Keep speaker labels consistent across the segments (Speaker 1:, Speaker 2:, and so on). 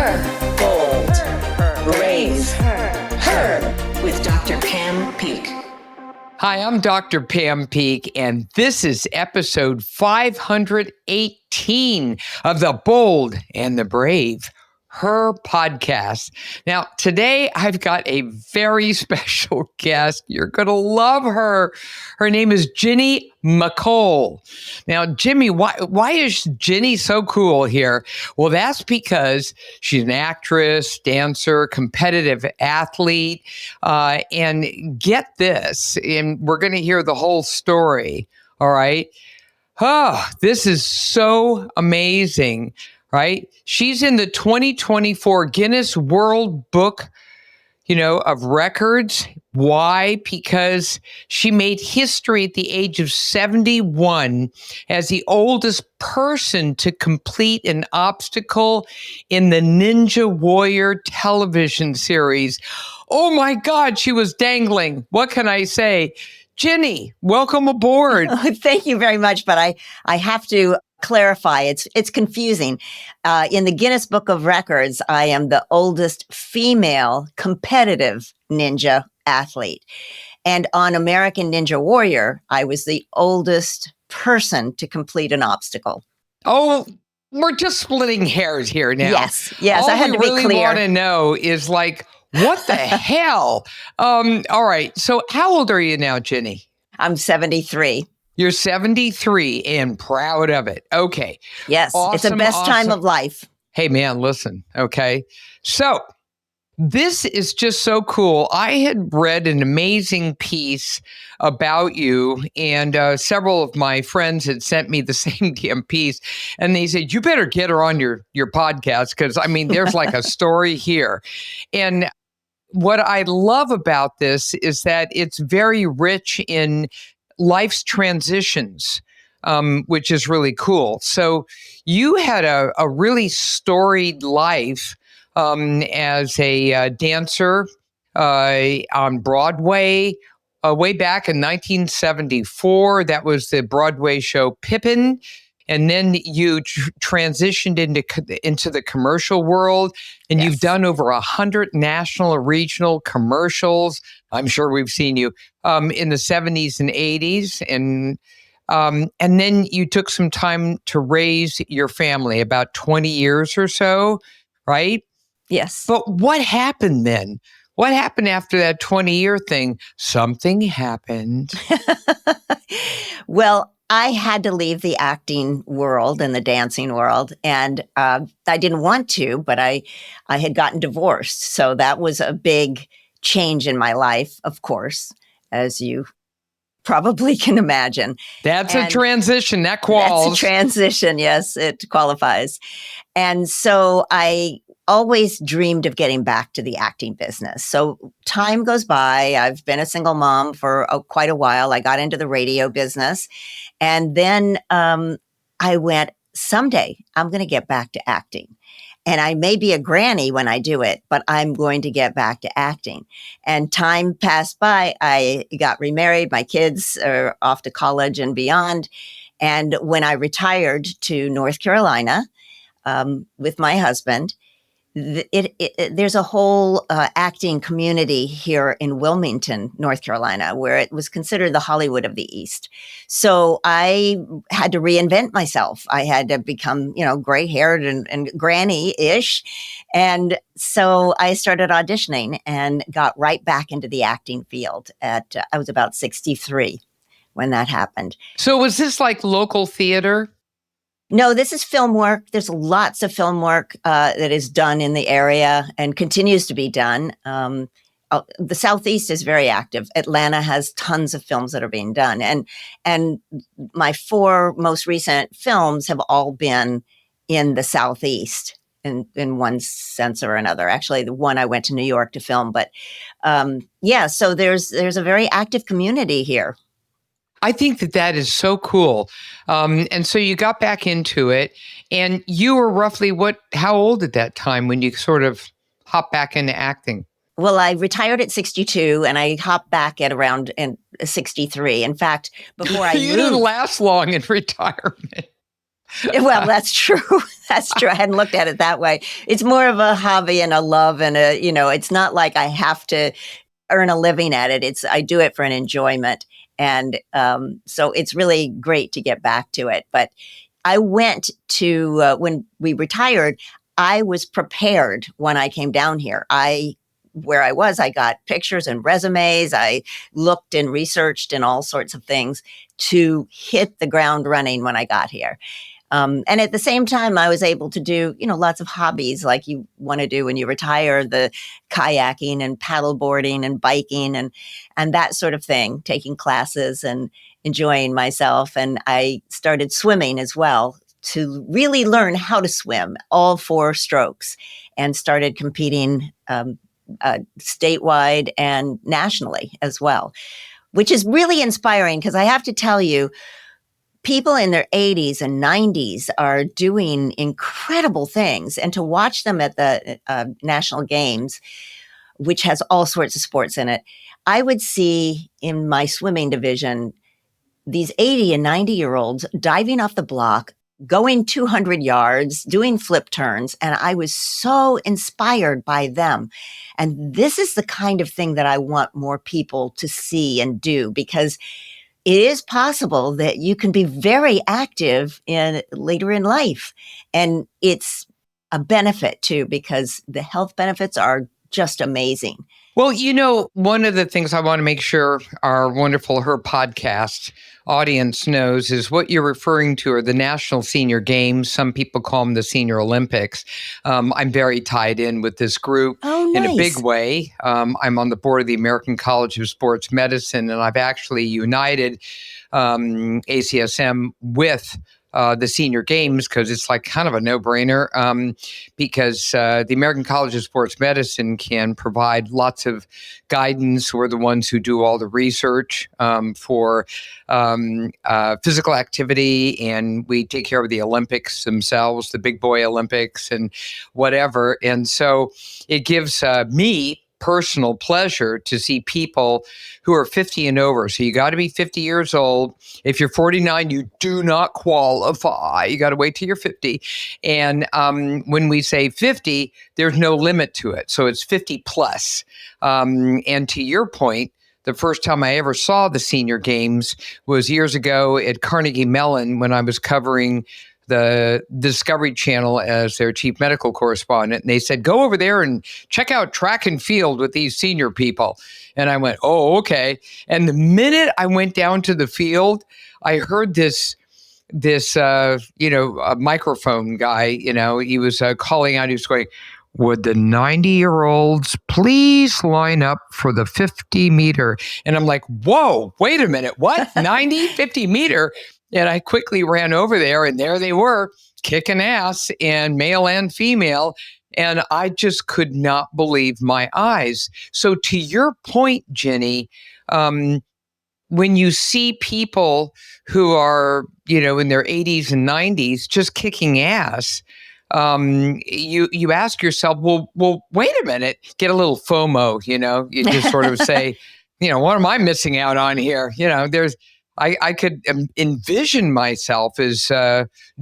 Speaker 1: her, bold, brave, her, with Dr. Pam Peak.
Speaker 2: Hi, I'm Dr. Pam Peak, and this is episode 518 of the Bold and the Brave, her podcast. Now, today I've got a very special guest. You're going to love her. Her name is Ginny MacColl. Now, Jimmy, why is Ginny so cool here? Well, that's because she's an actress, dancer, competitive athlete, and get this, and we're going to hear the whole story, all right? Oh, this is so amazing. Right? She's in the 2024 Guinness World Book, of records. Why? Because she made history at the age of 71 as the oldest person to complete an obstacle in the Ninja Warrior television series. Oh my God, she was dangling. What can I say? Ginny, welcome aboard.
Speaker 3: Thank you very much, but I have to clarify. It's confusing. In the Guinness Book of Records, I am the oldest female competitive ninja athlete. And on American Ninja Warrior, I was the oldest person to complete an obstacle.
Speaker 2: Oh, we're just splitting hairs here now.
Speaker 3: Yes,
Speaker 2: All
Speaker 3: I had to be clear.
Speaker 2: All we really want to know is what the hell? All right. So how old are you now, Ginny?
Speaker 3: I'm 73.
Speaker 2: You're 73 and proud of it. Okay.
Speaker 3: Yes.
Speaker 2: Awesome,
Speaker 3: it's the best time of life.
Speaker 2: Hey, man, listen. Okay. So this is just so cool. I had read an amazing piece about you, and several of my friends had sent me the same damn piece. And they said, you better get her on your podcast because, there's like a story here. And what I love about this is that it's very rich in life's transitions, which is really cool. So you had a really storied life as a dancer on Broadway way back in 1974. That was the Broadway show Pippin. And then you transitioned into the commercial world, and You've done over 100 national and regional commercials. I'm sure we've seen you in the 70s and 80s. And then you took some time to raise your family, about 20 years or so, right?
Speaker 3: Yes.
Speaker 2: But what happened then? What happened after that 20-year thing? Something happened.
Speaker 3: Well, I had to leave the acting world and the dancing world, and I didn't want to, but I had gotten divorced. So that was a big change in my life, of course, as you probably can imagine.
Speaker 2: That's a transition. That qualifies.
Speaker 3: That's a transition. Yes, it qualifies. And so I always dreamed of getting back to the acting business. So time goes by. I've been a single mom for quite a while. I got into the radio business. And then I went, someday I'm going to get back to acting. And I may be a granny when I do it, but I'm going to get back to acting. And time passed by. I got remarried. My kids are off to college and beyond. And when I retired to North Carolina with my husband, there's a whole acting community here in Wilmington, North Carolina, where it was considered the Hollywood of the East. So I had to reinvent myself. I had to become, gray-haired and granny-ish. And so I started auditioning and got right back into the acting field I was about 63 when that happened.
Speaker 2: So was this like local theater?
Speaker 3: No, this is film work. There's lots of film work that is done in the area and continues to be done. The Southeast is very active. Atlanta has tons of films that are being done. And my 4 most recent films have all been in the Southeast in one sense or another. Actually, the one I went to New York to film. But so there's a very active community here.
Speaker 2: I think that is so cool. And so you got back into it, and you were roughly how old at that time when you sort of hopped back into acting?
Speaker 3: Well, I retired at 62 and I hopped back at around 63. In fact, before I
Speaker 2: You
Speaker 3: moved,
Speaker 2: didn't last long in retirement.
Speaker 3: Well, that's true. That's true. I hadn't looked at it that way. It's more of a hobby and a love and it's not like I have to earn a living at it. I do it for an enjoyment. And so it's really great to get back to it. But I went to, when we retired, I was prepared when I came down here. Where I was, I got pictures and resumes. I looked and researched and all sorts of things to hit the ground running when I got here. And at the same time, I was able to do, lots of hobbies like you want to do when you retire, the kayaking and paddleboarding and biking and that sort of thing, taking classes and enjoying myself. And I started swimming as well to really learn how to swim all 4 strokes and started competing statewide and nationally as well, which is really inspiring because I have to tell you, people in their 80s and 90s are doing incredible things. And to watch them at the national games, which has all sorts of sports in it, I would see in my swimming division, these 80 and 90-year-olds diving off the block, going 200 yards, doing flip turns. And I was so inspired by them. And this is the kind of thing that I want more people to see and do, because it is possible that you can be very active later in life. And it's a benefit too, because the health benefits are just amazing.
Speaker 2: Well, one of the things I want to make sure our wonderful Her podcast audience knows is what you're referring to are the National Senior Games. Some people call them the Senior Olympics. I'm very tied in with this group in a big way. I'm on the board of the American College of Sports Medicine, and I've actually united ACSM with the Senior Games because it's like kind of a no-brainer because the American College of Sports Medicine can provide lots of guidance. We're the ones who do all the research for physical activity, and we take care of the Olympics themselves, the big boy Olympics and whatever. And so it gives me personal pleasure to see people who are 50 and over. So you got to be 50 years old. If you're 49, you do not qualify. You got to wait till you're 50. And when we say 50, there's no limit to it. So it's 50 plus. And to your point, the first time I ever saw the Senior Games was years ago at Carnegie Mellon when I was covering the Discovery Channel as their chief medical correspondent. And they said, go over there and check out track and field with these senior people. And I went, oh, okay. And the minute I went down to the field, I heard this a microphone guy, he was calling out, he was going, would the 90-year-olds please line up for the 50 meter? And I'm like, whoa, wait a minute. What? 90, 50 meter? And I quickly ran over there, and there they were, kicking ass, and male and female. And I just could not believe my eyes. So to your point, Ginny, when you see people who are, in their 80s and 90s just kicking ass, you ask yourself, well, wait a minute, get a little FOMO, you just sort of say, what am I missing out on here? I could envision myself as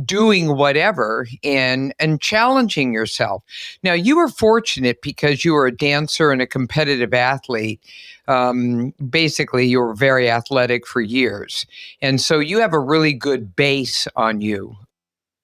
Speaker 2: doing whatever and challenging yourself. Now, you were fortunate because you were a dancer and a competitive athlete. Basically, you were very athletic for years. And so you have a really good base on you.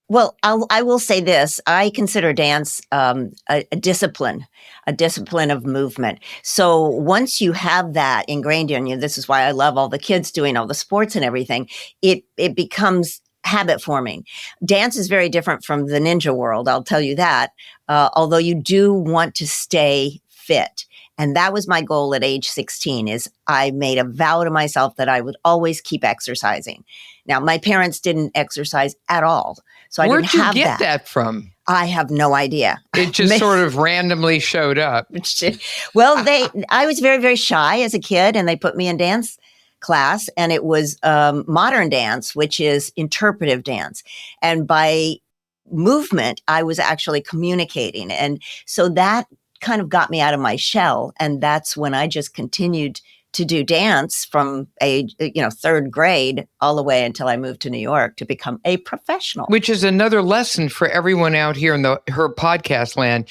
Speaker 3: Well, I will say this. I consider dance a discipline of movement. So once you have that ingrained in you, this is why I love all the kids doing all the sports and everything, it becomes habit forming. Dance is very different from the ninja world, I'll tell you that, although you do want to stay fit. And that was my goal at age 16, is I made a vow to myself that I would always keep exercising. Now, my parents didn't exercise at all. So I didn't have that.
Speaker 2: Where'd you get that from?
Speaker 3: I have no idea.
Speaker 2: It just sort of randomly showed up.
Speaker 3: Well, I was very, very shy as a kid, and they put me in dance class, and it was modern dance, which is interpretive dance. And by movement, I was actually communicating. And so that kind of got me out of my shell. And that's when I just continued to do dance from age, third grade all the way until I moved to New York to become a professional.
Speaker 2: Which is another lesson for everyone out here in her podcast land.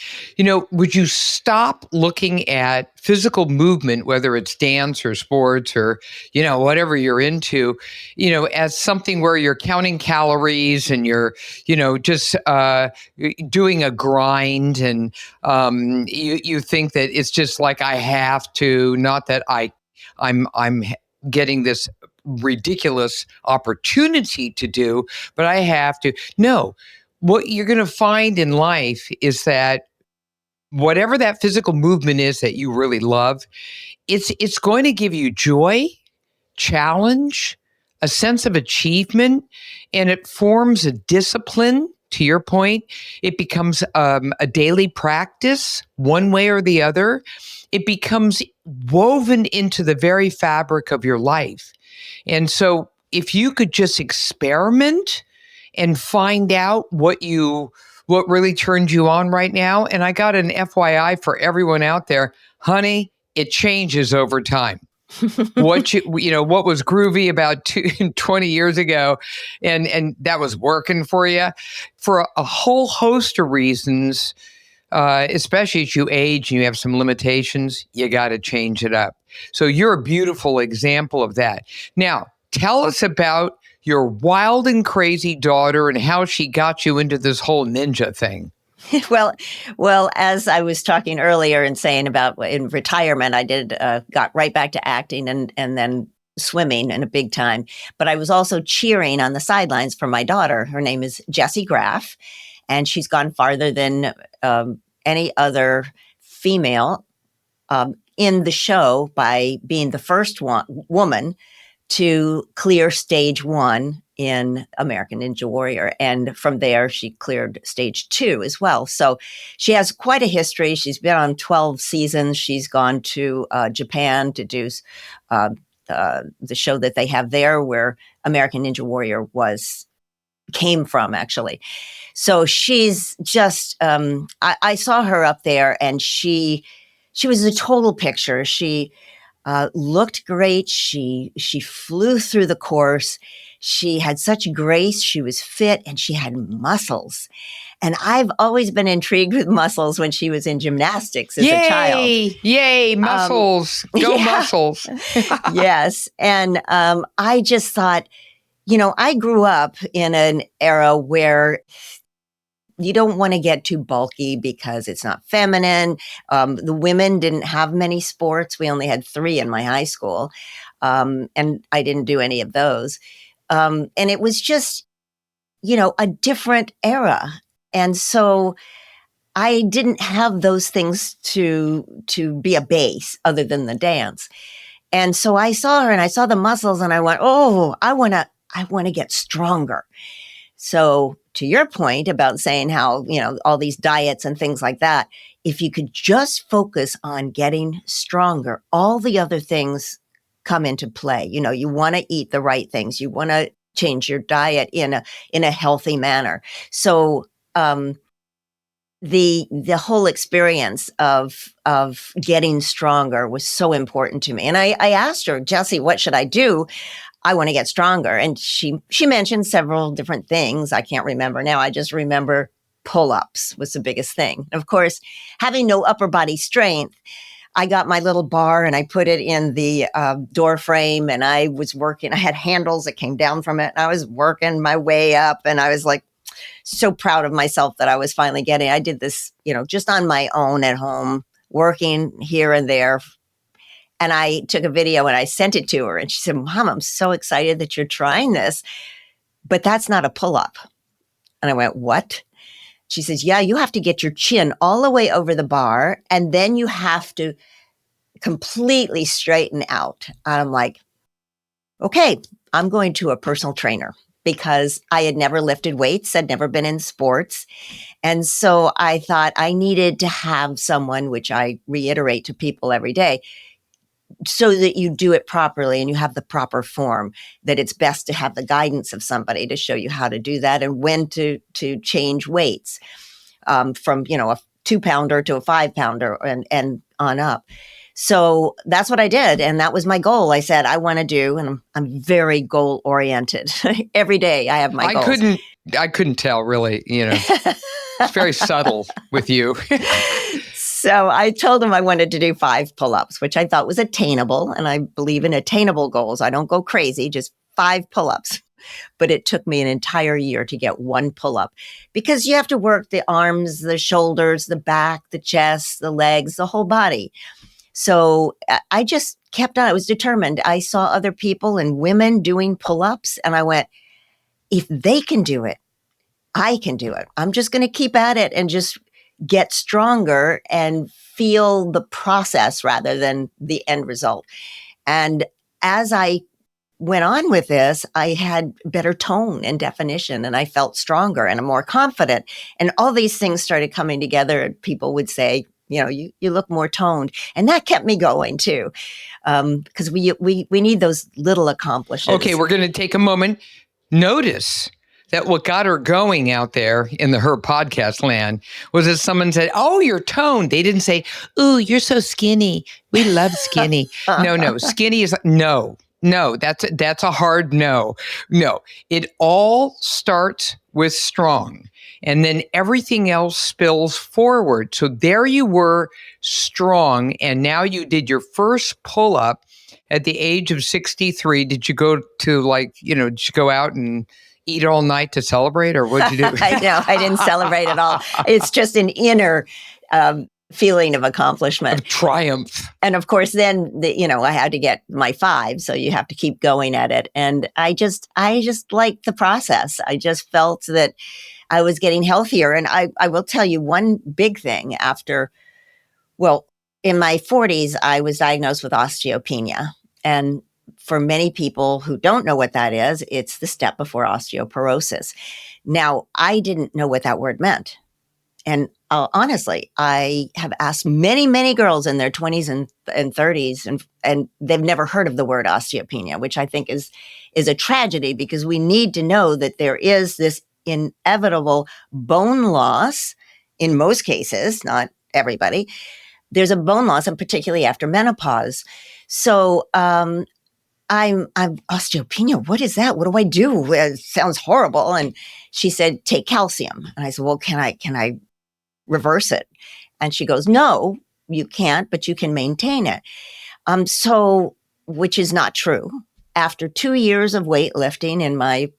Speaker 2: Would you stop looking at physical movement, whether it's dance or sports or, whatever you're into, as something where you're counting calories and you're, just doing a grind, and you think that it's just like I have to, not that I'm getting this ridiculous opportunity to do, but I have to. No, what you're going to find in life is that whatever that physical movement is that you really love, it's going to give you joy, challenge, a sense of achievement, and it forms a discipline. To your point, it becomes a daily practice, one way or the other. It becomes woven into the very fabric of your life. And so if you could just experiment and find out what really turned you on right now. And I got an FYI for everyone out there, honey, it changes over time. What was groovy about 20 years ago, and that was working for you for a whole host of reasons, especially as you age and you have some limitations, you got to change it up. So you're a beautiful example of that. Now, tell us about your wild and crazy daughter and how she got you into this whole ninja thing.
Speaker 3: Well, as I was talking earlier and saying about in retirement, I got right back to acting and then swimming in a big time. But I was also cheering on the sidelines for my daughter. Her name is Jessie Graff, and she's gone farther than any other female in the show by being the first woman to clear stage 1 in American Ninja Warrior. And from there, she cleared stage 2 as well. So she has quite a history. She's been on 12 seasons. She's gone to Japan to do the show that they have there where American Ninja Warrior came from, actually. So she's just, I saw her up there, and she was a total picture. She looked great. She flew through the course. She had such grace. She was fit, and she had muscles. And I've always been intrigued with muscles when she was in gymnastics as a child.
Speaker 2: Yay, muscles. Go muscles.
Speaker 3: Yes. And I just thought, I grew up in an era where you don't want to get too bulky because it's not feminine. The women didn't have many sports. We only had 3 in my high school. And I didn't do any of those. And it was just, a different era. And so I didn't have those things to be a base other than the dance. And so I saw her and I saw the muscles and I went, oh, I want to get stronger. So to your point about saying how, all these diets and things like that, if you could just focus on getting stronger, all the other things come into play. You want to eat the right things. You want to change your diet in a healthy manner. So the whole experience of getting stronger was so important to me. And I asked her, Jessie, what should I do? I want to get stronger. And she mentioned several different things. I can't remember now. I just remember pull-ups was the biggest thing. Of course, having no upper body strength, I got my little bar and I put it in the door frame, and I was working. I had handles that came down from it. And I was working my way up, and I was like so proud of myself that I was finally I did this, just on my own at home, working here and there. And I took a video and I sent it to her, and she said, Mom, I'm so excited that you're trying this, but that's not a pull-up. And I went, what? She says, yeah, you have to get your chin all the way over the bar, and then you have to completely straighten out. And I'm like, okay, I'm going to a personal trainer, because I had never lifted weights, I'd never been in sports. And so I thought I needed to have someone, which I reiterate to people every day, so that you do it properly and you have the proper form, that it's best to have the guidance of somebody to show you how to do that and when to change weights from, a 2-pounder to a 5-pounder and on up. So that's what I did. And that was my goal. I said, I want to do, and I'm very goal oriented. Every day I have my goals.
Speaker 2: I couldn't tell really, it's very subtle with you.
Speaker 3: So I told him I wanted to do 5 pull-ups, which I thought was attainable. And I believe in attainable goals. I don't go crazy, just 5 pull-ups. But it took me an entire year to get 1 pull-up because you have to work the arms, the shoulders, the back, the chest, the legs, the whole body. So I just kept on. I was determined. I saw other people and women doing pull-ups, and I went, if they can do it, I can do it. I'm just going to keep at it and just get stronger and feel the process rather than the end result. And as I went on with this, I had better tone and definition, and I felt stronger and more confident. And all these things started coming together, and people would say, you look more toned. And that kept me going too, because we need those little accomplishments.
Speaker 2: Okay, we're going to take a moment. Notice that what got her going out there in her podcast land was that someone said, oh, you're toned. They didn't say, ooh, you're so skinny. We love skinny. No, skinny is no, that's a hard no. No, it all starts with strong. And then everything else spills forward. So there you were, strong. And now you did your first pull-up at the age of 63. Did you go to did you go out and eat all night to celebrate, or what did you do?
Speaker 3: I know, I didn't celebrate at all. It's just an inner feeling of accomplishment.
Speaker 2: Of triumph.
Speaker 3: And of course, then, I had to get my 5. So you have to keep going at it. And I just liked the process. I just felt that I was getting healthier. And I will tell you one big thing in my 40s, I was diagnosed with osteopenia. And for many people who don't know what that is, it's the step before osteoporosis. Now, I didn't know what that word meant. And honestly, I have asked many, many girls in their 20s and 30s, and they've never heard of the word osteopenia, which I think is a tragedy, because we need to know that there is this inevitable bone loss in most cases, not everybody. There's a bone loss, and particularly after menopause. So I'm osteopenia. What is that? What do I do? It sounds horrible. And she said, take calcium. And I said, well, can I reverse it? And she goes, no, you can't, but you can maintain it. Which is not true. After 2 years of weightlifting in my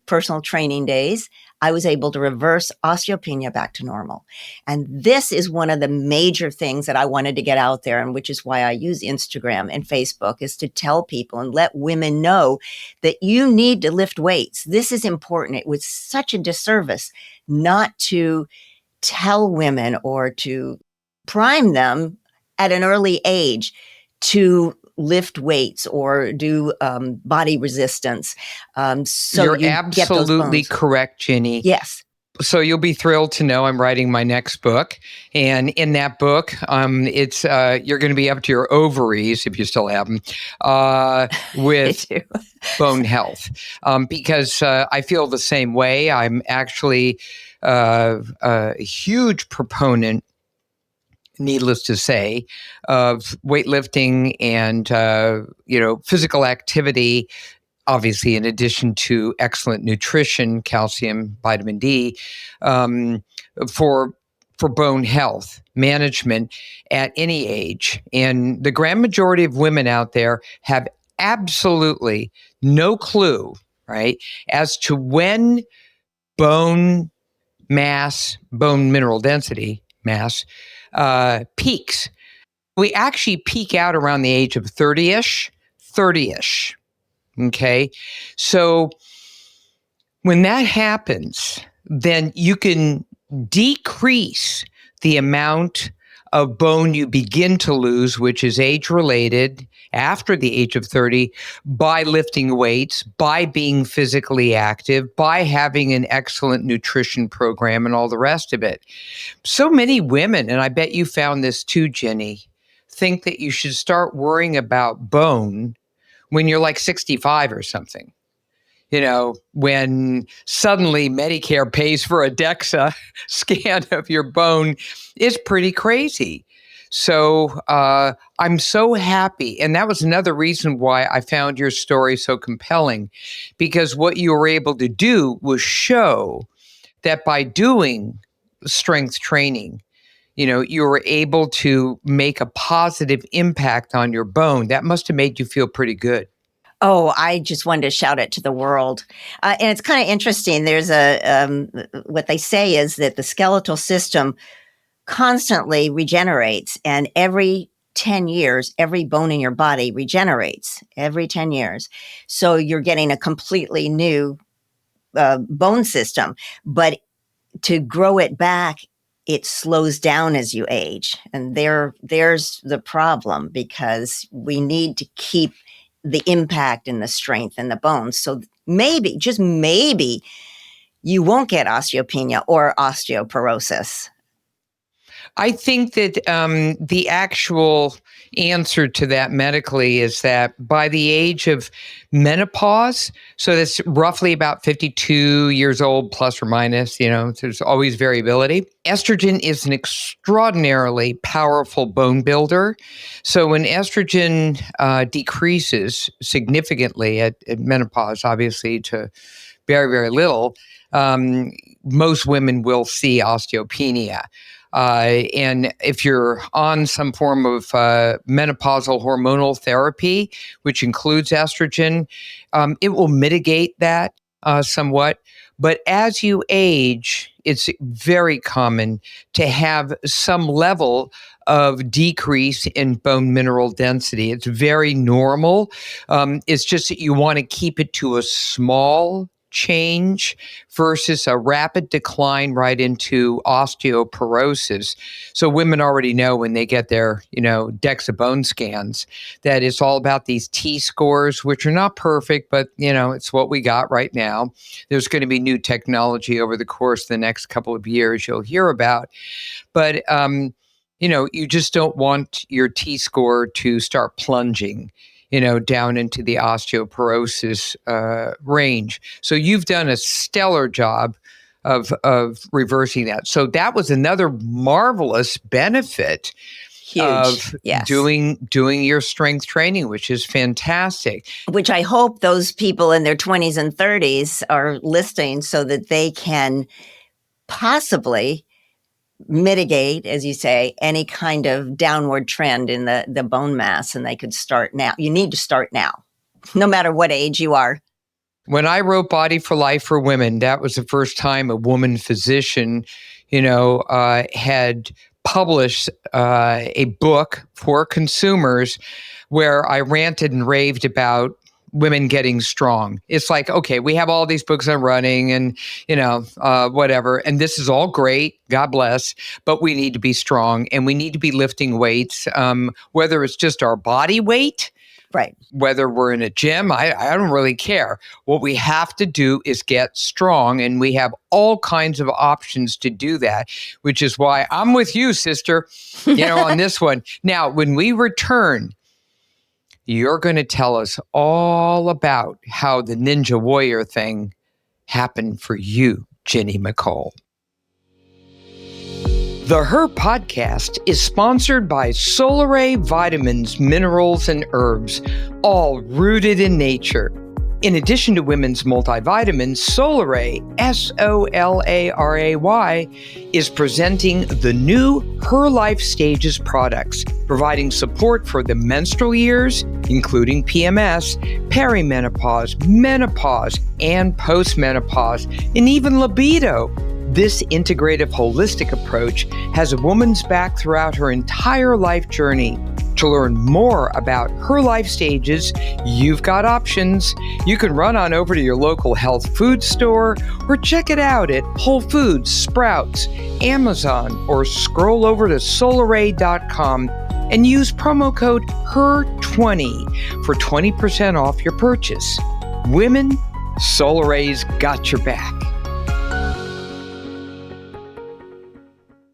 Speaker 3: personal training days, I was able to reverse osteopenia back to normal. And this is one of the major things that I wanted to get out there, and which is why I use Instagram and Facebook, is to tell people and let women know that you need to lift weights. This is important. It was such a disservice not to tell women or to prime them at an early age to lift weights or do body resistance. So
Speaker 2: you're absolutely correct, Ginny.
Speaker 3: Yes.
Speaker 2: So you'll be thrilled to know I'm writing my next book. And in that book, it's you're going to be up to your ovaries, if you still have them, with bone health. Because I feel the same way. I'm actually a huge proponent, needless to say, of weightlifting and, physical activity, obviously, in addition to excellent nutrition, calcium, vitamin D, for bone health management at any age. And the grand majority of women out there have absolutely no clue, right, as to when bone mass, bone mineral density mass, peaks. We actually peak out around the age of 30-ish. Okay. So when that happens, then you can decrease the amount of bone you begin to lose, which is age-related after the age of 30, by lifting weights, by being physically active, by having an excellent nutrition program, and all the rest of it. So many women, and I bet you found this too, Ginny, think that you should start worrying about bone when you're like 65 or something. When suddenly Medicare pays for a DEXA scan of your bone, is pretty crazy. So I'm so happy. And that was another reason why I found your story so compelling, because what you were able to do was show that by doing strength training, you were able to make a positive impact on your bone. That must have made you feel pretty good.
Speaker 3: Oh, I just wanted to shout it to the world. And it's kind of interesting. There's what they say is that the skeletal system constantly regenerates, and every 10 years, every bone in your body regenerates every 10 years. So you're getting a completely new bone system. But to grow it back, it slows down as you age. And there's the problem, because we need to keep the impact and the strength and the bones. So maybe, just maybe, you won't get osteopenia or osteoporosis.
Speaker 2: I think that the actual answer to that medically is that by the age of menopause, so that's roughly about 52 years old, plus or minus, there's always variability. Estrogen is an extraordinarily powerful bone builder. So when estrogen decreases significantly at menopause, obviously to very, very little, most women will see osteopenia. And if you're on some form of menopausal hormonal therapy, which includes estrogen, it will mitigate that somewhat. But as you age, it's very common to have some level of decrease in bone mineral density. It's very normal. It's just that you want to keep it to a small change versus a rapid decline right into osteoporosis. So women already know when they get their, DEXA bone scans that it's all about these T-scores, which are not perfect, but, it's what we got right now. There's going to be new technology over the course of the next couple of years you'll hear about. But, you just don't want your T-score to start plunging down into the osteoporosis range. So you've done a stellar job of reversing that. So that was another marvelous benefit of doing your strength training, which is fantastic.
Speaker 3: Which I hope those people in their 20s and 30s are listening, so that they can possibly mitigate, as you say, any kind of downward trend in the bone mass, and they could start now. You need to start now, no matter what age you are.
Speaker 2: When I wrote Body for Life for Women, that was the first time a woman physician, had published a book for consumers where I ranted and raved about women getting strong. It's like, okay, we have all these books on running and, whatever. And this is all great. God bless. But we need to be strong, and we need to be lifting weights, whether it's just our body weight,
Speaker 3: right?
Speaker 2: Whether we're in a gym, I don't really care. What we have to do is get strong, and we have all kinds of options to do that, which is why I'm with you, sister, on this one. Now, when we return, you're going to tell us all about how the Ninja Warrior thing happened for you, Ginny MacColl. The Her Podcast is sponsored by Solaray Vitamins, Minerals, and Herbs, all rooted in nature. In addition to women's multivitamins, Solaray, Solaray, is presenting the new Her Life Stages products, providing support for the menstrual years, including PMS, perimenopause, menopause, and postmenopause, and even libido. This integrative holistic approach has a woman's back throughout her entire life journey. To learn more about Her Life Stages, you've got options. You can run on over to your local health food store or check it out at Whole Foods, Sprouts, Amazon, or scroll over to solaray.com and use promo code HER20 for 20% off your purchase. Women, Solaray's got your back.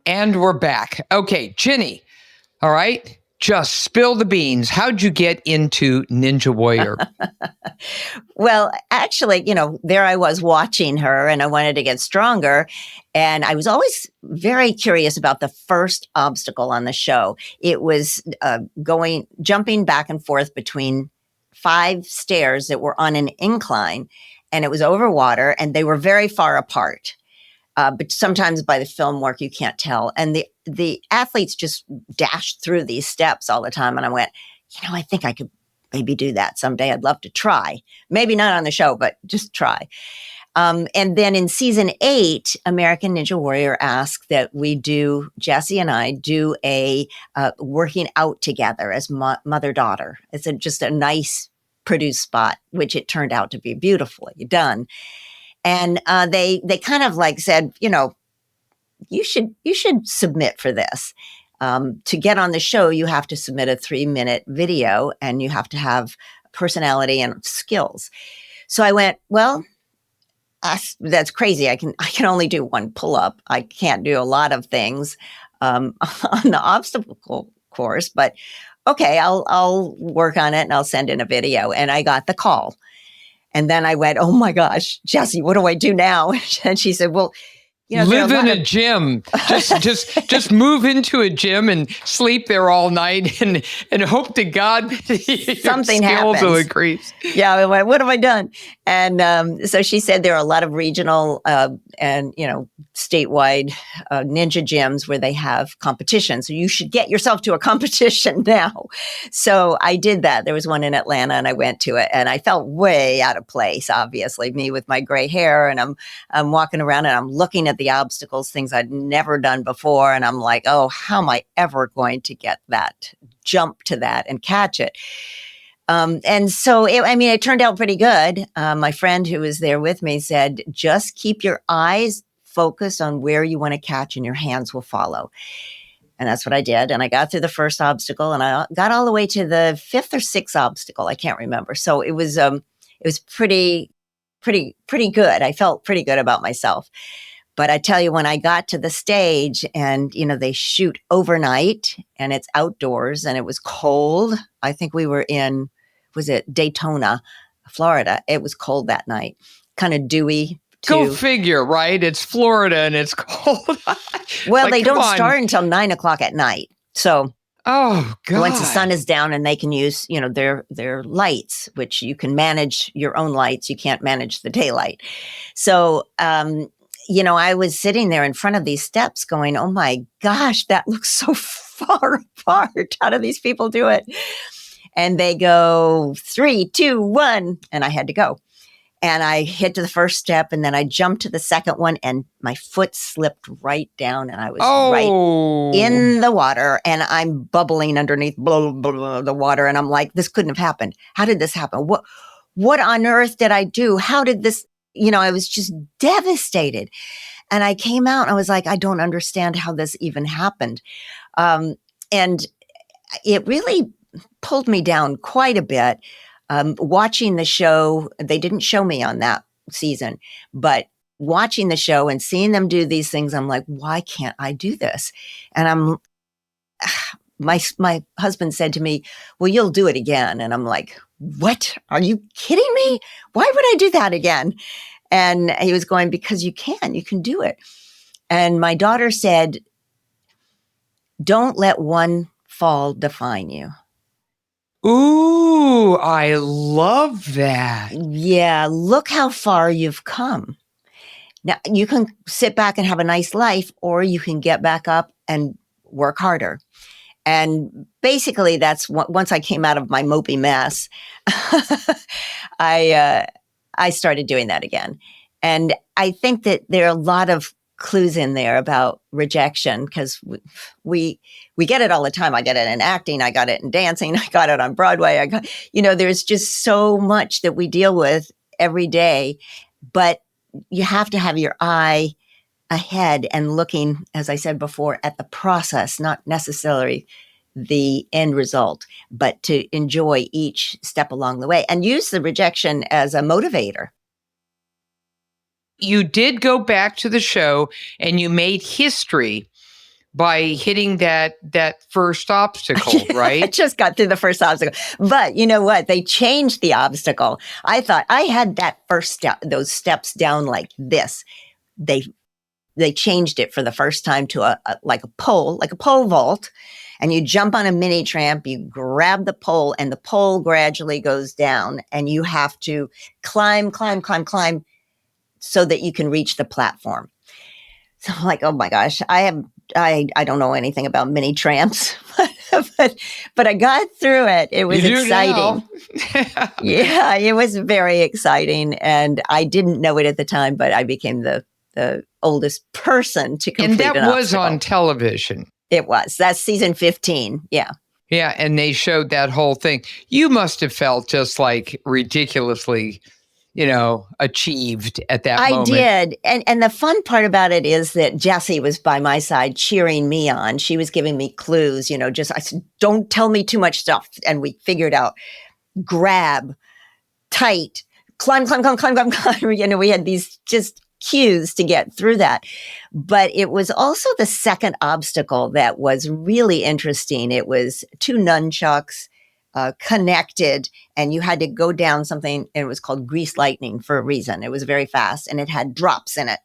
Speaker 2: And we're back. Okay, Ginny. All right. just spill the beans. How'd you get into Ninja Warrior?
Speaker 3: Well, actually, there I was watching her and I wanted to get stronger. And I was always very curious about the first obstacle on the show. It was jumping back and forth between 5 stairs that were on an incline, and it was over water, and they were very far apart. But sometimes by the film work, you can't tell. And the athletes just dashed through these steps all the time. And I went, I think I could maybe do that someday. I'd love to try. Maybe not on the show, but just try. And then in season 8, American Ninja Warrior asked that Jessie and I do a working out together as mother-daughter. It's just a nice produced spot, which it turned out to be beautifully done. And they kind of like said, you should submit for this. To get on the show, you have to submit a 3-minute video, and you have to have personality and skills. So I went, well, that's crazy. I can only do 1 pull-up. I can't do a lot of things on the obstacle course, but okay, I'll work on it and I'll send in a video. And I got the call. And then I went, oh my gosh, Jessie, what do I do now? And she said, well,
Speaker 2: live in a gym. Just move into a gym and sleep there all night and hope to God
Speaker 3: something
Speaker 2: your skills
Speaker 3: happens.
Speaker 2: will increase.
Speaker 3: Yeah, I went, what have I done? And so she said there are a lot of regional and statewide ninja gyms where they have competitions. So you should get yourself to a competition now. So I did that. There was one in Atlanta, and I went to it, and I felt way out of place. Obviously, me with my gray hair, and I'm walking around and I'm looking at the obstacles, things I'd never done before. And I'm like, oh, how am I ever going to get that jump to that and catch it? And so, it turned out pretty good. My friend who was there with me said, just keep your eyes focused on where you want to catch and your hands will follow. And that's what I did. And I got through the first obstacle, and I got all the way to the 5th or 6th obstacle. I can't remember. So it was pretty good. I felt pretty good about myself. But I tell you, when I got to the stage and, they shoot overnight and it's outdoors and it was cold. I think we were in, was it Daytona, Florida? It was cold that night, kind of dewy.
Speaker 2: Go figure, right? It's Florida and it's cold.
Speaker 3: Well, they don't start until 9:00 at night. So
Speaker 2: oh, God.
Speaker 3: Once the sun is down, and they can use, their lights, which you can manage your own lights. You can't manage the daylight. So, I was sitting there in front of these steps going, oh my gosh, that looks so far apart. How do these people do it? And they go 3, 2, 1. And I had to go. And I hit to the first step, and then I jumped to the second one, and my foot slipped right down, and I was right in the water, and I'm bubbling underneath the water. And I'm like, this couldn't have happened. How did this happen? What on earth did I do? How did this, I was just devastated. And I came out and I was like, I don't understand how this even happened. And it really pulled me down quite a bit. Watching the show, they didn't show me on that season, but watching the show and seeing them do these things, I'm like, why can't I do this? And my husband said to me, well, you'll do it again. And I'm like, what? Are you kidding me? Why would I do that again? And he was going, because you can do it. And my daughter said, don't let one fall define you.
Speaker 2: Ooh, I love that.
Speaker 3: Yeah, look how far you've come. Now, you can sit back and have a nice life, or you can get back up and work harder. And basically, that's once I came out of my mopey mess, I started doing that again. And I think that there are a lot of clues in there about rejection, because we get it all the time. I get it in acting. I got it in dancing. I got it on Broadway. There's just so much that we deal with every day, but you have to have your eye ahead and looking, as I said before, at the process, not necessarily the end result, but to enjoy each step along the way and use the rejection as a motivator.
Speaker 2: You did go back to the show and you made history by hitting that first obstacle,
Speaker 3: I
Speaker 2: right?
Speaker 3: just got through the first obstacle. But you know what? They changed the obstacle. I thought I had that first step, those steps down like this. They changed it for the first time to a pole vault. And you jump on a mini tramp, you grab the pole, and the pole gradually goes down, and you have to climb so that you can reach the platform. So I'm like, oh my gosh, I don't know anything about mini tramps, but I got through it. It was exciting. Yeah, it was very exciting. And I didn't know it at the time, but I became the oldest person to complete
Speaker 2: And that
Speaker 3: an
Speaker 2: was
Speaker 3: obstacle.
Speaker 2: on television.
Speaker 3: It was. That's season 15. Yeah.
Speaker 2: Yeah, and they showed that whole thing. You must have felt just like ridiculously, achieved at that moment.
Speaker 3: I did. And the fun part about it is that Jessie was by my side cheering me on. She was giving me clues, I said, don't tell me too much stuff. And we figured out grab, tight, climb. We had these just cues to get through that. But it was also the second obstacle that was really interesting. It was 2 nunchucks connected, and you had to go down something, and it was called grease lightning for a reason. It was very fast, and it had drops in it.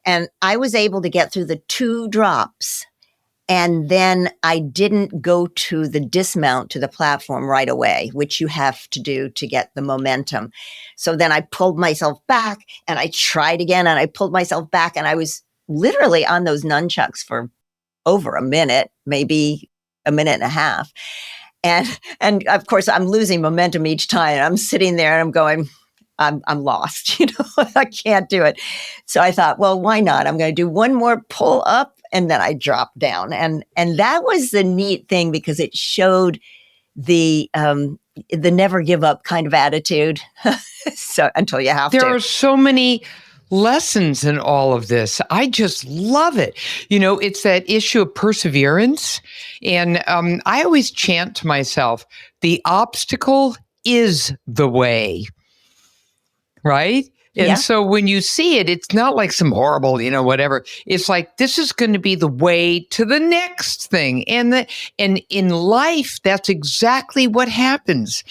Speaker 3: And I was able to get through the 2 drops, and then I didn't go to the dismount to the platform right away, which you have to do to get the momentum. So then I pulled myself back, and I tried again, and I pulled myself back, and I was literally on those nunchucks for over a minute, maybe a minute and a half. And of course, I'm losing momentum each time. And I'm sitting there and I'm going, I'm lost. I can't do it. So I thought, well, why not? I'm going to do one more pull up, and then I dropped down. And that was the neat thing, because it showed the never give up kind of attitude. So until you have to.
Speaker 2: There are so many lessons in all of this. I just love it. It's that issue of perseverance. And I always chant to myself, the obstacle is the way. Right? And so when you see it, it's not like some horrible, whatever. It's like, this is going to be the way to the next thing. And in life, that's exactly what happens,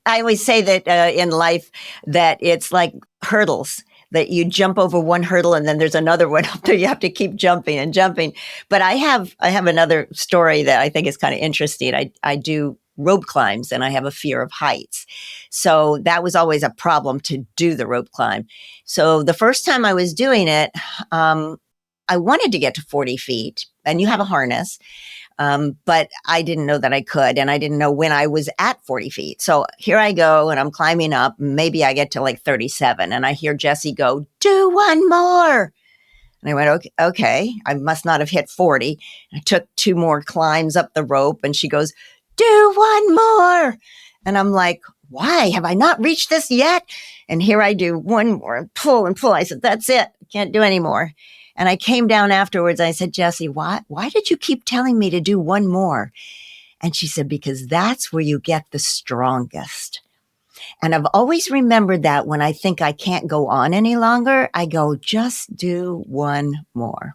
Speaker 3: I always say that in life that it's like hurdles, that you jump over one hurdle and then there's another one up there. You have to keep jumping and jumping. But I have another story that I think is kind of interesting. I do rope climbs, and I have a fear of heights. So that was always a problem to do the rope climb. So the first time I was doing it, I wanted to get to 40 feet, and you have a harness. But I didn't know that I could, and I didn't know when I was at 40 feet. So here I go, and I'm climbing up. Maybe I get to like 37, and I hear Jessie go, do one more. And I went, okay, I must not have hit 40. I took 2 more climbs up the rope, and she goes, do one more. And I'm like, why? Have I not reached this yet? And here I do one more, and pull. I said, that's it. I can't do any more. And I came down afterwards. I said, Jessie, why did you keep telling me to do one more? And she said, because that's where you get the strongest. And I've always remembered that when I think I can't go on any longer, I go, just do one more.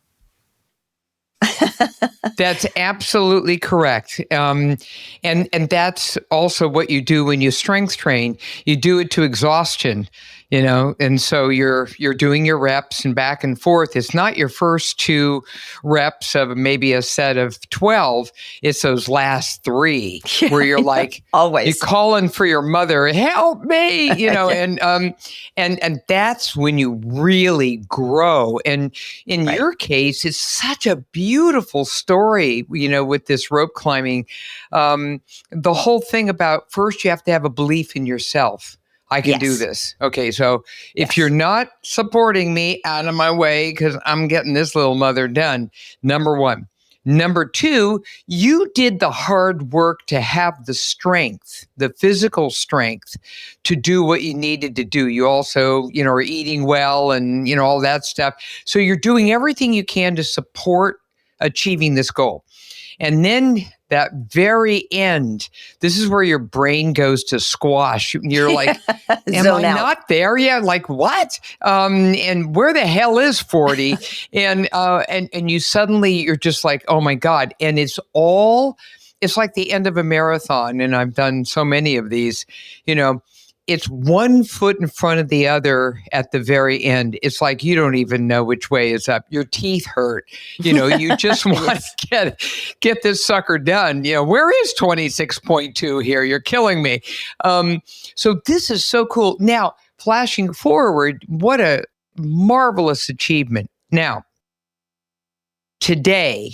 Speaker 2: That's absolutely correct. And that's also what you do when you strength train. You do it to exhaustion, and so you're doing your reps and back and forth. It's not your first 2 reps of maybe a set of 12. It's those last 3 where you're like,
Speaker 3: always,
Speaker 2: you're calling for your mother, help me, and that's when you really grow. And in your case, it's such a beautiful story, with this rope climbing. The whole thing about first you have to have a belief in yourself. I can do this. Okay, so if you're not supporting me, out of my way, because I'm getting this little mother done, number 1. Number 2, you did the hard work to have the strength, the physical strength to do what you needed to do. You also, are eating well and, all that stuff. So you're doing everything you can to support achieving this goal. And then that very end, this is where your brain goes to squash. You're like, am
Speaker 3: Zone
Speaker 2: I
Speaker 3: out.
Speaker 2: not there yet? Like what? And where the hell is 40? and you suddenly, you're just like, oh my God. And it's like the end of a marathon. And I've done so many of these, it's one foot in front of the other at the very end. It's like you don't even know which way is up. Your teeth hurt. You just want to get this sucker done. Where is 26.2 here? You're killing me. So this is so cool. Now, flashing forward, what a marvelous achievement. Now, today,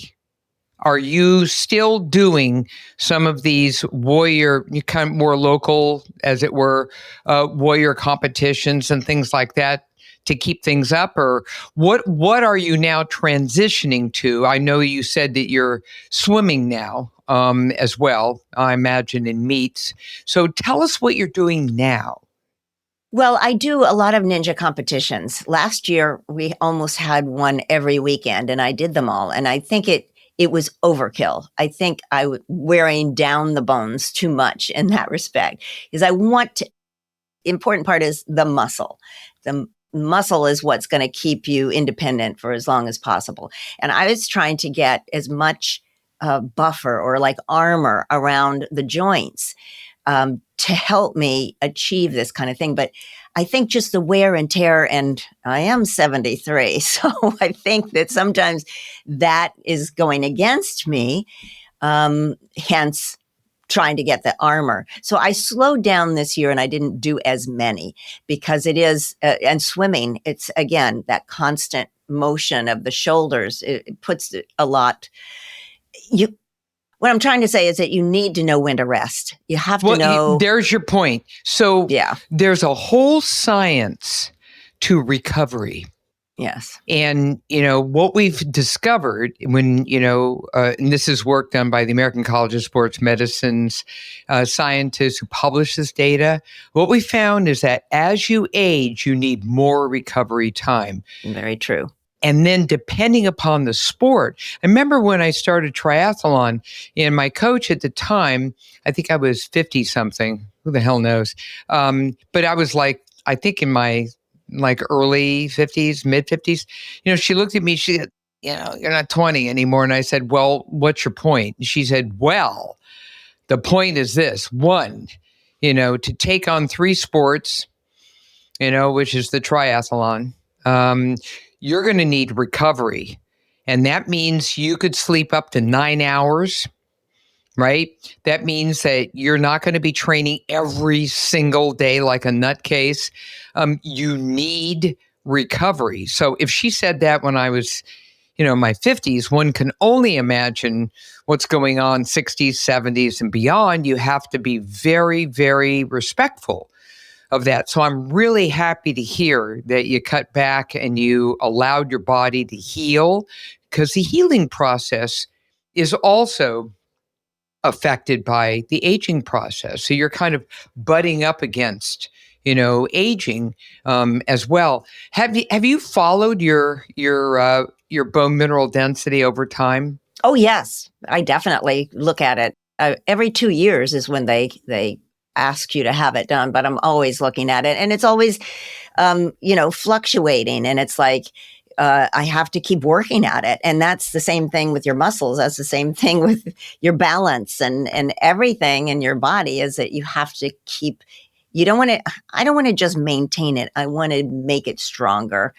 Speaker 2: are you still doing some of these warrior, kind of more local, as it were, warrior competitions and things like that to keep things up? Or what are you now transitioning to? I know you said that you're swimming now as well, I imagine, in meets. So tell us what you're doing now.
Speaker 3: Well, I do a lot of ninja competitions. Last year, we almost had one every weekend, and I did them all. And I think it was overkill. I think I was wearing down the bones too much in that respect, because important part is the muscle. The muscle is what's going to keep you independent for as long as possible. And I was trying to get as much buffer or like armor around the joints to help me achieve this kind of thing. But I think just the wear and tear, and I am 73, so I think that sometimes that is going against me, hence trying to get the armor. So I slowed down this year and I didn't do as many because it is, and swimming, it's again, that constant motion of the shoulders. It puts a lot, what I'm trying to say is that you need to know when to rest. You have to know.
Speaker 2: There's your point. So
Speaker 3: yeah,
Speaker 2: there's a whole science to recovery.
Speaker 3: Yes.
Speaker 2: And, what we've discovered when, and this is work done by the American College of Sports Medicine's scientists who publish this data, what we found is that as you age, you need more recovery time.
Speaker 3: Very true.
Speaker 2: And then depending upon the sport, I remember when I started triathlon, and my coach at the time, I think I was 50 something, who the hell knows? But I was like, I think in my early 50s, mid 50s, she looked at me, she said, you're not 20 anymore. And I said, well, what's your point? And she said, well, the point is this: one, to take on 3 sports, which is the triathlon, you're going to need recovery. And that means you could sleep up to 9 hours, right? That means that you're not going to be training every single day like a nutcase. You need recovery. So if she said that when I was, my 50s, one can only imagine what's going on 60s, 70s, and beyond. You have to be very, very respectful of that. So I'm really happy to hear that you cut back and you allowed your body to heal, because the healing process is also affected by the aging process. So you're kind of butting up against, aging as well. Have you followed your bone mineral density over time?
Speaker 3: Oh, yes. I definitely look at it. Every 2 years is when they ask you to have it done, but I'm always looking at it, and it's always, fluctuating. And it's like, I have to keep working at it. And that's the same thing with your muscles. That's the same thing with your balance and everything in your body, is that you have to keep, I don't want to just maintain it. I want to make it stronger.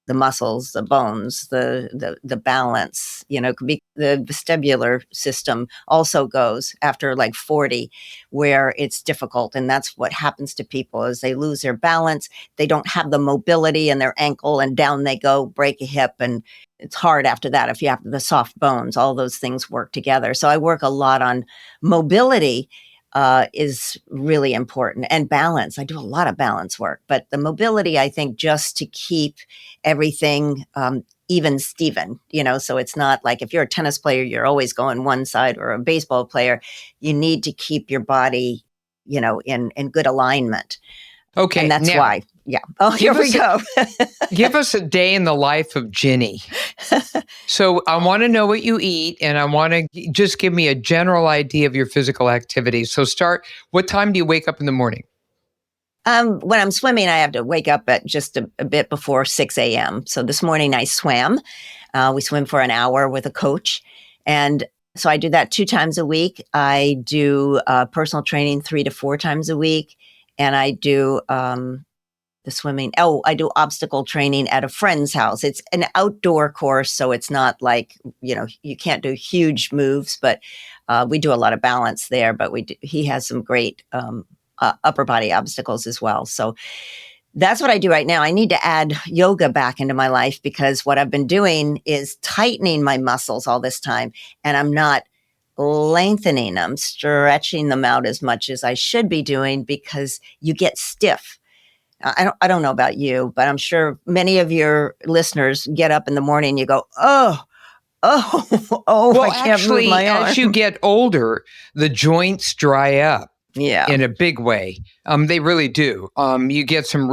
Speaker 3: The muscles, the bones, the balance, could be the vestibular system also goes after like 40, where it's difficult. And that's what happens to people, is they lose their balance. They don't have the mobility in their ankle, and down they go, break a hip. And it's hard after that. If you have the soft bones, all those things work together. So I work a lot on mobility. Is really important, and balance. I do a lot of balance work, but the mobility, I think, just to keep everything even Steven, so it's not like if you're a tennis player, you're always going one side, or a baseball player, you need to keep your body, in good alignment.
Speaker 2: Okay.
Speaker 3: And that's
Speaker 2: now,
Speaker 3: why. Yeah. Oh, here we go.
Speaker 2: Give us a day in the life of Ginny. So I want to know what you eat, and I want to just give me a general idea of your physical activity. So what time do you wake up in the morning?
Speaker 3: When I'm swimming, I have to wake up at just a bit before 6 a.m. So this morning I swam. We swim for an hour with a coach. And so I do that 2 times a week. I do personal training 3 to 4 times a week. And I do the swimming. Oh, I do obstacle training at a friend's house. It's an outdoor course, so it's not like, you can't do huge moves, but we do a lot of balance there. But he has some great upper body obstacles as well. So that's what I do right now. I need to add yoga back into my life because what I've been doing is tightening my muscles all this time, and I'm not lengthening them, stretching them out as much as I should be doing because you get stiff. I don't know about you, but I'm sure many of your listeners get up in the morning and you go, oh, well, I can't move my arm.
Speaker 2: As you get older, the joints dry up.
Speaker 3: Yeah.
Speaker 2: In a big way. They really do. You get some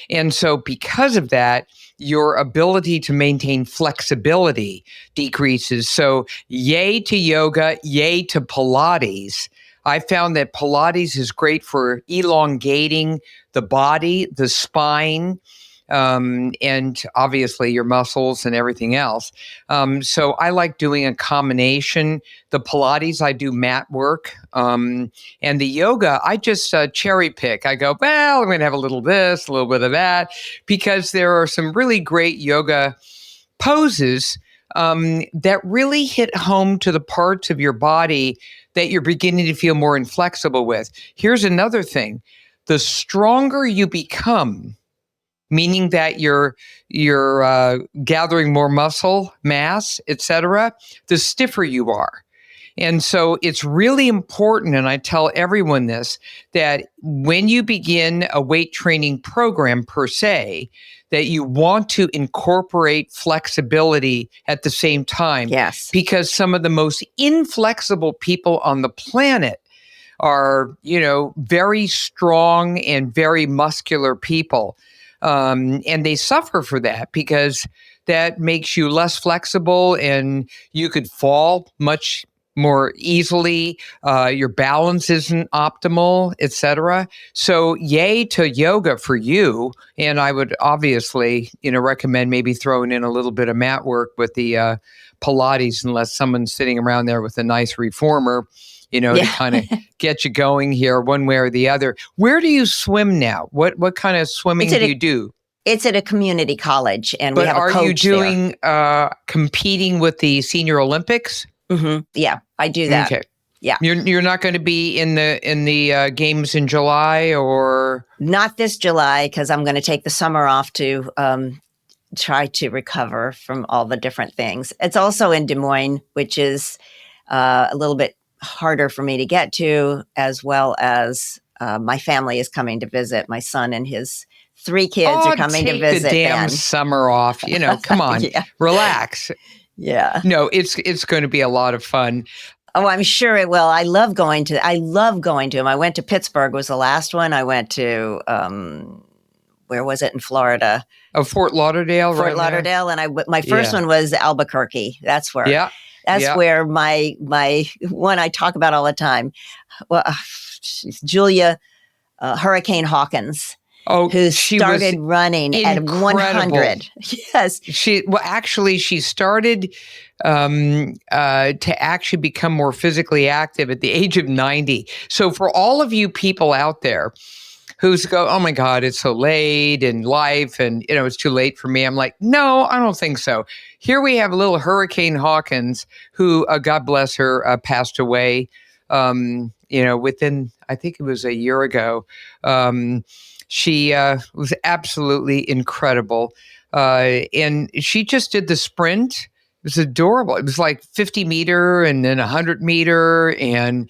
Speaker 2: and so because of that, your ability to maintain flexibility decreases. So yay to yoga, yay to Pilates. I found that Pilates is great for elongating the body, the spine, and obviously your muscles and everything else. So I like doing a combination. The Pilates, I do mat work. And the yoga, I just cherry pick. I go, well, I'm going to have a little this, a little bit of that, because there are some really great yoga poses that really hit home to the parts of your body that you're beginning to feel more inflexible with. Here's another thing. The stronger you become, meaning that you're gathering more muscle mass, etc., the stiffer you are. And so it's really important, and I tell everyone this, that when you begin a weight training program per se, that you want to incorporate flexibility at the same time.
Speaker 3: Yes.
Speaker 2: Because some of the most inflexible people on the planet are, very strong and very muscular people. And they suffer for that because that makes you less flexible and you could fall much more easily. Your balance isn't optimal, etc. So yay to yoga for you. And I would obviously, recommend maybe throwing in a little bit of mat work with the Pilates, unless someone's sitting around there with a nice reformer, to kind of get you going here one way or the other. Where do you swim now? What kind of swimming do you do?
Speaker 3: It's at a community college, and we have a coach
Speaker 2: there. Are you doing competing with the Senior Olympics?
Speaker 3: Mm-hmm. Yeah, I do that.
Speaker 2: Okay.
Speaker 3: Yeah.
Speaker 2: You're not going to be in the games in July, or
Speaker 3: not this July, because I'm going to take the summer off to try to recover from all the different things. It's also in Des Moines, which is a little bit harder for me to get to, as well as my family is coming to visit. My son and his 3 kids are coming to visit.
Speaker 2: Take the damn summer off. Come on, relax.
Speaker 3: Yeah.
Speaker 2: No, it's going to be a lot of fun.
Speaker 3: Oh, I'm sure it will. I love going to them. I went to Pittsburgh, was the last one. I went to, where was it in Florida?
Speaker 2: Oh, Fort Lauderdale.
Speaker 3: Fort Lauderdale. And my first one was Albuquerque. That's where.
Speaker 2: Yeah.
Speaker 3: That's where my one I talk about all the time. Well, Julia Hurricane Hawkins.
Speaker 2: Oh,
Speaker 3: who started running
Speaker 2: incredible.
Speaker 3: At 100. Yes.
Speaker 2: She started to actually become more physically active at the age of 90. So for all of you people out there who's go, oh my God, it's so late in life and, it's too late for me. I'm like, no, I don't think so. Here we have little Hurricane Hawkins who, God bless her, passed away, within, I think it was a year ago. She was absolutely incredible. And she just did the sprint. It was adorable. It was like 50 meter and then 100 meter. And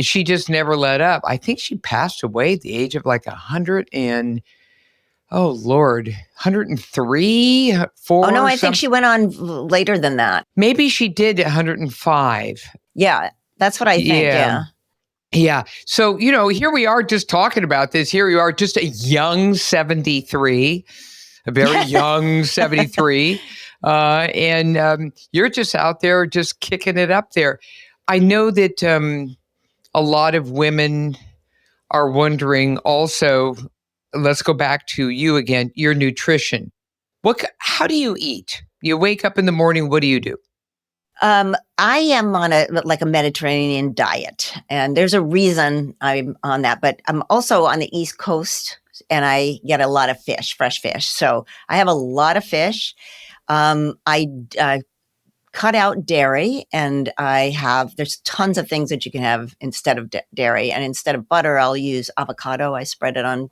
Speaker 2: she just never let up. I think she passed away at the age of like 103, 4.
Speaker 3: Oh, no, I think she went on later than that.
Speaker 2: Maybe she did 105.
Speaker 3: Yeah, that's what I think. Yeah.
Speaker 2: Yeah. So, here we are just talking about this. Here you are, just a young 73, a very young 73. And you're just out there just kicking it up there. I know that a lot of women are wondering also, let's go back to you again, your nutrition. How do you eat? You wake up in the morning, what do you do?
Speaker 3: I am on a Mediterranean diet, and there's a reason I'm on that. But I'm also on the East Coast, and I get a lot of fish, fresh fish. So I have a lot of fish. I cut out dairy, and there's tons of things that you can have instead of dairy. And instead of butter, I'll use avocado. I spread it on,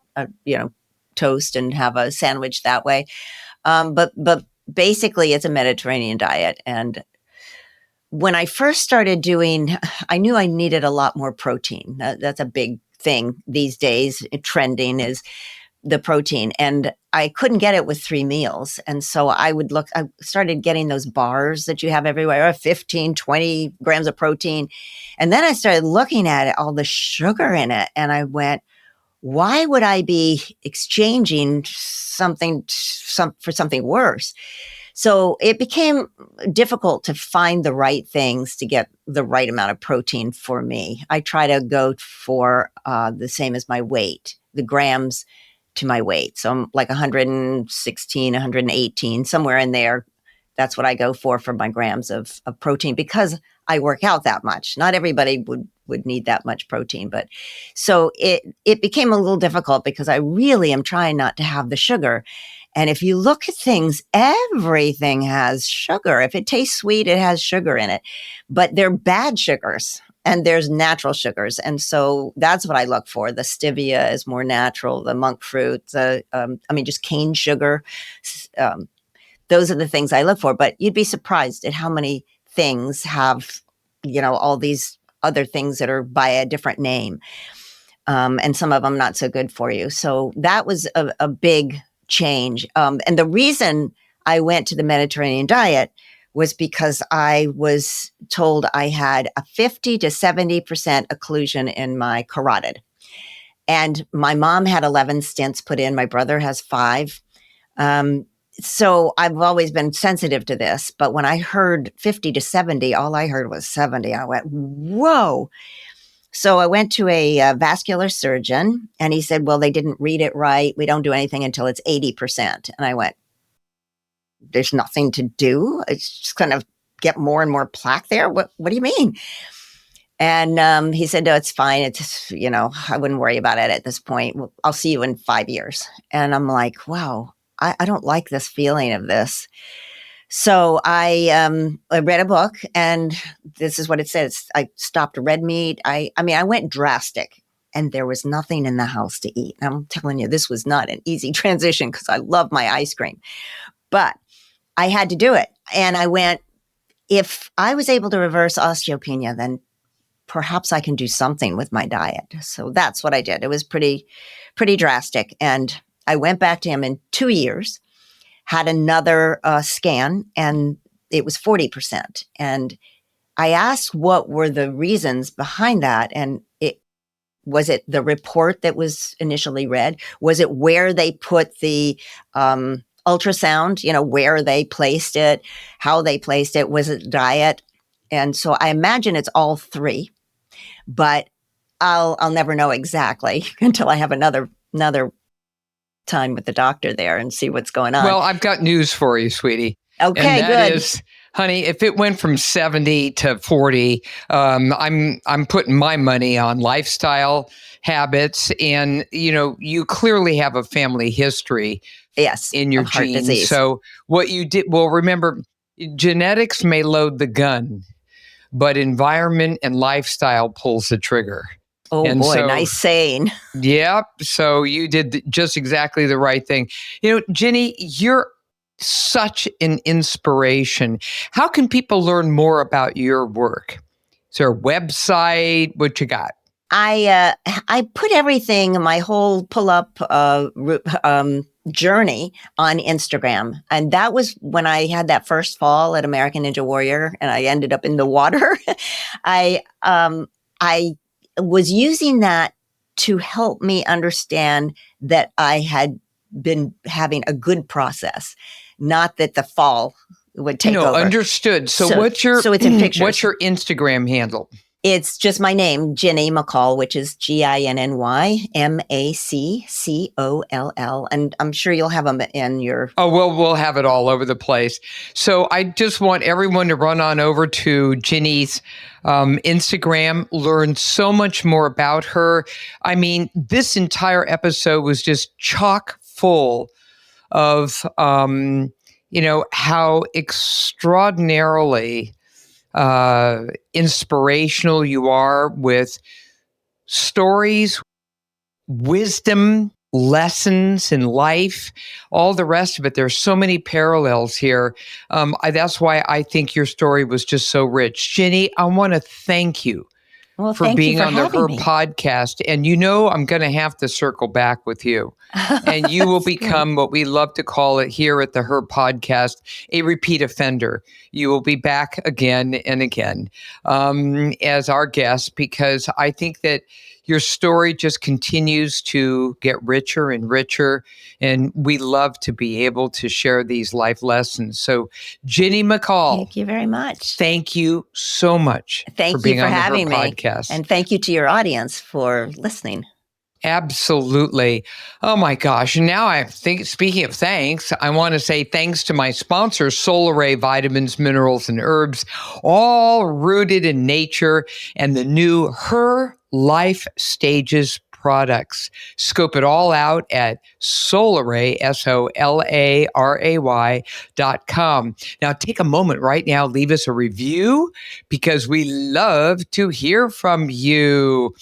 Speaker 3: toast and have a sandwich that way. But basically, it's a Mediterranean diet, and when I first started I knew I needed a lot more protein. That's a big thing these days. Trending is the protein. And I couldn't get it with 3 meals. And so I started getting those bars that you have everywhere, 15, 20 grams of protein. And then I started looking at it, all the sugar in it. And I went, why would I be exchanging something for something worse? So it became difficult to find the right things to get the right amount of protein for me. I try to go for the same as my weight, the grams to my weight. So I'm like 116, 118, somewhere in there. That's what I go for my grams of protein, because I work out that much. Not everybody would need that much protein. But so it became a little difficult because I really am trying not to have the sugar. And if you look at things, everything has sugar. If it tastes sweet, it has sugar in it. But they're bad sugars, and there's natural sugars. And so that's what I look for. The stevia is more natural, the monk fruit, just cane sugar. Those are the things I look for. But you'd be surprised at how many things have, all these other things that are by a different name. And some of them not so good for you. So that was a big change. And the reason I went to the Mediterranean diet was because I was told I had a 50 to 70% occlusion in my carotid. And my mom had 11 stents put in. My brother has 5. So I've always been sensitive to this. But when I heard 50 to 70, all I heard was 70. I went, whoa. So I went to a vascular surgeon, and he said, well, they didn't read it right. We don't do anything until it's 80%. And I went, there's nothing to do. It's just going to get more and more plaque there. What do you mean? And he said, no, it's fine. It's, I wouldn't worry about it at this point. I'll see you in 5 years. And I'm like, wow, I don't like this feeling of this. So I read a book, and this is what it says. I stopped red meat. I went drastic, and there was nothing in the house to eat. I'm telling you, this was not an easy transition because I love my ice cream, but I had to do it. And I went, if I was able to reverse osteopenia, then perhaps I can do something with my diet. So that's what I did. It was pretty drastic. And I went back to him in 2 years. Had another scan, and it was 40%. And I asked what were the reasons behind that. And was it the report that was initially read? Was it where they put the ultrasound, where they placed it, how they placed it? Was it diet? And so I imagine it's all 3, but I'll never know exactly until I have another time with the doctor there and see what's going on.
Speaker 2: Well, I've got news for you, sweetie.
Speaker 3: Okay,
Speaker 2: and that
Speaker 3: good.
Speaker 2: Is, honey, if it went from 70 to 40, I'm putting my money on lifestyle habits, and you clearly have a family history.
Speaker 3: Yes,
Speaker 2: in your
Speaker 3: heart
Speaker 2: genes.
Speaker 3: disease.
Speaker 2: So what you did, well, remember, genetics may load the gun, but environment and lifestyle pulls the trigger.
Speaker 3: Oh, and boy, nice saying.
Speaker 2: Yep. So you did just exactly the right thing. Ginny, you're such an inspiration. How can people learn more about your work? Is there a website? What you got?
Speaker 3: I put everything, my whole pull-up journey on Instagram. And that was when I had that first fall at American Ninja Warrior, and I ended up in the water. I was using that to help me understand that I had been having a good process, not that the fall would take over.
Speaker 2: Understood. So it's in pictures. What's your Instagram handle?
Speaker 3: It's just my name, Ginny MacColl, which is GINNY MACCOLL. And I'm sure you'll have them in your...
Speaker 2: Oh, we'll have it all over the place. So I just want everyone to run on over to Ginny's Instagram, learn so much more about her. I mean, this entire episode was just chock full of, how extraordinarily inspirational you are with stories, wisdom, lessons in life, all the rest of it. There's so many parallels here. That's why I think your story was just so rich. Ginny, I want to thank you for being on the Her podcast. And I'm going to have to circle back with you. And you will become what we love to call it here at the Her podcast, a repeat offender. You will be back again and again as our guest, because I think that your story just continues to get richer and richer, and we love to be able to share these life lessons. So, Ginny MacColl,
Speaker 3: thank you very much.
Speaker 2: Thank you so much
Speaker 3: for
Speaker 2: being on
Speaker 3: having
Speaker 2: the Her
Speaker 3: me.
Speaker 2: podcast.
Speaker 3: And thank you to your audience for listening.
Speaker 2: Absolutely. Oh my gosh. And now speaking of thanks, I want to say thanks to my sponsors, Solar Ray Vitamins, Minerals, and Herbs, all rooted in nature, and the new Her Life Stages products. Scope it all out at Solaray, SOLARAY.com. Now take a moment right now, leave us a review, because we love to hear from you.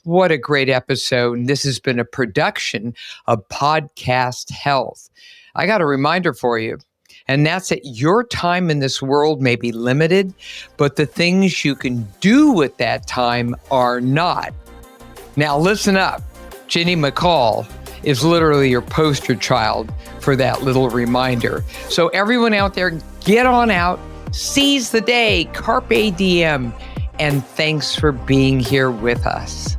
Speaker 2: What a great episode. This has been a production of Podcast Health. I got a reminder for you, and that's that your time in this world may be limited, but the things you can do with that time are not. Now listen up. Ginny MacColl is literally your poster child for that little reminder. So everyone out there, get on out, seize the day, carpe diem, and thanks for being here with us.